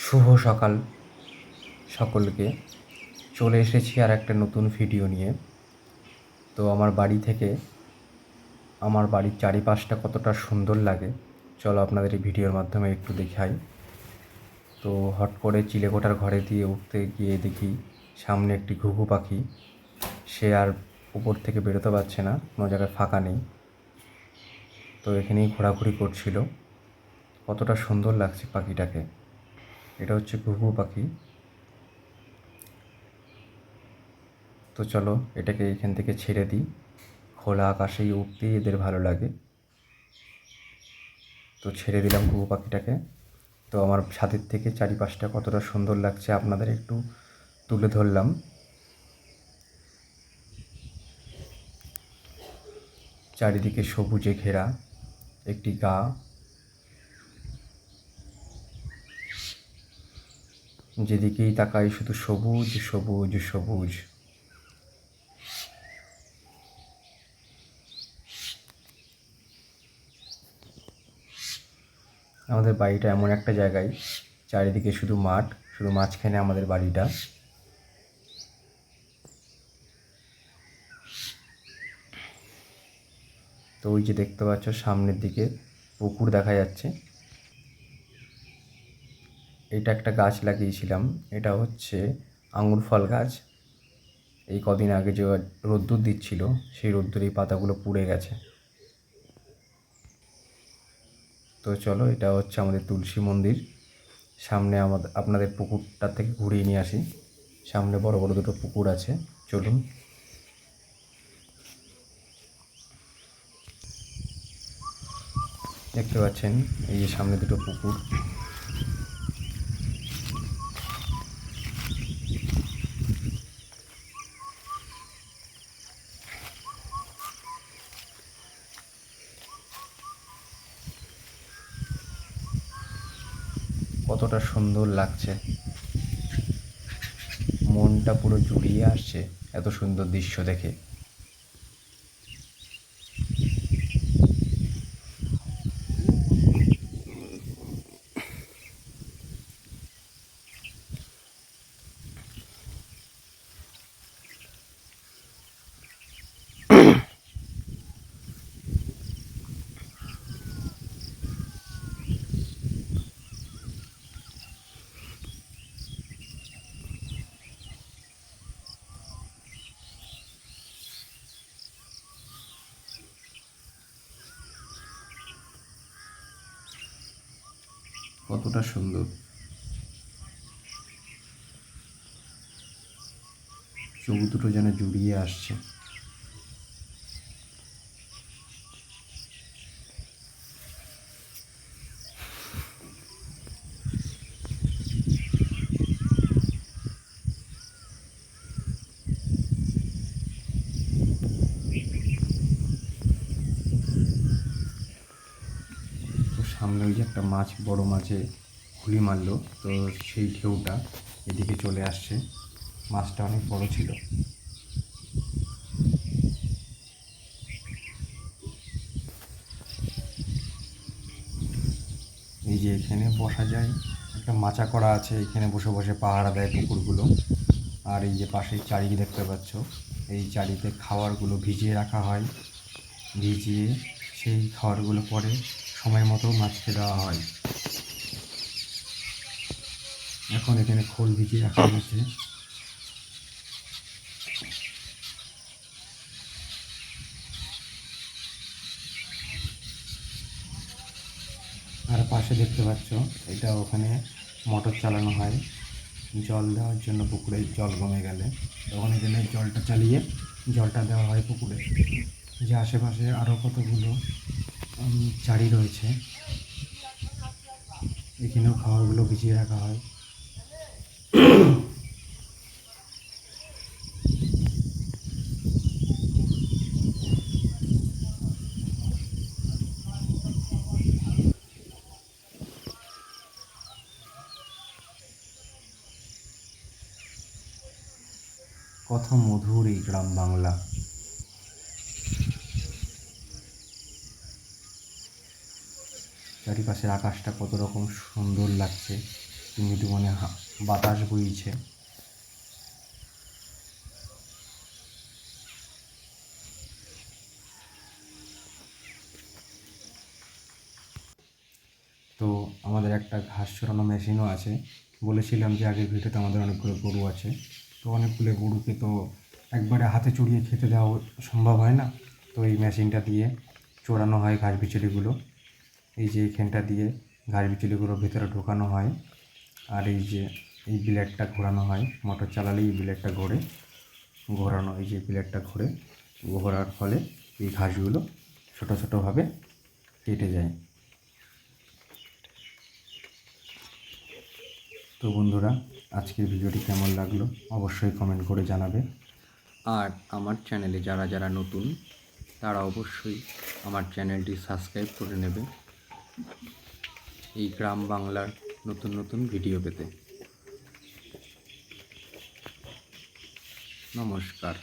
শুভ সকাল সকলকে। চলে এসেছি আর একটা নতুন ভিডিও নিয়ে। তো আমার বাড়ি থেকে আমার বাড়ির চারিপাশটা কতটা সুন্দর লাগে চলো আপনাদের এই ভিডিওর মাধ্যমে একটু দেখাই। তো হট করে চিলেকোঠার ঘরে দিয়ে উঠতে গিয়ে দেখি সামনে একটি ঘুঘু পাখি। সে আর উপর থেকে বেরোতে পারছে না, কোনো জায়গায় ফাঁকা নেই, তো এখানেই ঘোরাঘুরি করছিল। কতটা সুন্দর লাগছে পাখিটাকে। এটা হচ্ছে ঘুঘু পাখি। তো চলো এটাকে এখান থেকে ছেড়ে দিই, খোলা আকাশেই উঠতেই এদের ভালো লাগে। তো ছেড়ে দিলাম ঘুঘু পাখিটাকে। তো আমার ছাদের থেকে চারিপাশটা কতটা সুন্দর লাগছে আপনাদের একটু তুলে ধরলাম। চারিদিকে সবুজে ঘেরা একটি গা, যেদিকেই তাকাই শুধু সবুজ সবুজ সবুজ। আমাদের বাড়িটা এমন একটা জায়গায়, চারিদিকে শুধু মাঠ, শুধু মাঝখানে আমাদের বাড়িটা। তো ওই যে দেখতে পাচ্ছ সামনের দিকে পুকুর দেখা যাচ্ছে। এটা একটা গাছ লাগিয়েছিলাম, এটা হচ্ছে আঙুর ফল গাছ। এই কদিন আগে যে রোদ্দুর দিচ্ছিল, সেই রোদ্দুর এই পাতাগুলো পুড়ে গেছে। তো চলো এটা হচ্ছে আমাদের তুলসী মন্দির। সামনে আপনাদের পুকুরটা থেকে ঘুরিয়ে নিয়ে আসি। সামনে বড় বড় দুটো পুকুর আছে, চলুন। দেখতে পাচ্ছেন এই যে সামনে দুটো পুকুর। কতটা সুন্দর লাগছে, মনটা পুরো জুড়িয়ে আসছে এত সুন্দর দৃশ্য দেখে। কতটা সুন্দর, চোখ দুটো যেন জুড়িয়ে আসছে। তো সামনে ওই যে একটা মাছ, বড় মাছে খুলি মারলো, তো সেই ঢেউটা এদিকে চলে আসছে। মাছটা অনেক বড় ছিল। এই যে এখানে বসা যায়, একটা মাচা করা আছে, এখানে বসে বসে পাহারা দেয় পুকুরগুলো। আর এই যে পাশেই চারি দেখতে পাচ্ছ, এই চারিতে খাবারগুলো ভিজিয়ে রাখা হয়। ভিজিয়ে সেই খাবারগুলো পরে সময় মতো মাছকে দেওয়া হয়। এখন এখানে খোল ভিজিয়ে রাখা হয়েছে। আর পাশে দেখতে পাচ্ছ, এটা ওখানে মোটর চালানো হয় জল দেওয়ার জন্য। পুকুরে জল কমে গেলে তখন এখানে জলটা চালিয়ে জলটা দেওয়া হয় পুকুরে। যে আশেপাশে আরও কতগুলো চারি রয়েছে, এখানেও খাবারগুলো ভিজিয়ে রাখা হয়। কত মধুর এই গ্রাম বাংলা। চারিপাশের আকাশটা কত রকম সুন্দর লাগছে। মৃদু মনে বাতাস বইছে। তো আমাদের একটা ঘাস ছড়ানো মেশিনও আছে। বলেছিলাম যে আগের ভিডিওতে আমাদের অনেকগুলো গরু আছে, তো অনেকগুলো গরুকে তো একবারে হাতে চড়িয়ে খেতে দেওয়া সম্ভব হয় না। তো এই মেশিনটা দিয়ে চড়ানো হয় ঘাস বিচুলিগুলো। এই যে এইখানটা দিয়ে ঘাস বিচুলিগুলো ভেতরে ঢোকানো হয়, আর এই যে এই ব্লেডটা ঘোরানো হয়, মোটর চালালেই এই ব্লেডটা ঘোরানো, এই যে ব্লেডটা ঘোরার ফলে এই ঘাসগুলো ছোটো ছোটোভাবে কেটে যায়। তো বন্ধুরা, আজকের ভিডিওটি কেমন লাগলো অবশ্যই কমেন্ট করে জানাবে। আর আমার চ্যানেলে যারা যারা নতুন তারা অবশ্যই আমার চ্যানেলটি সাবস্ক্রাইব করে নেবে এই গ্রাম বাংলার নতুন নতুন ভিডিও পেতে। নমস্কার।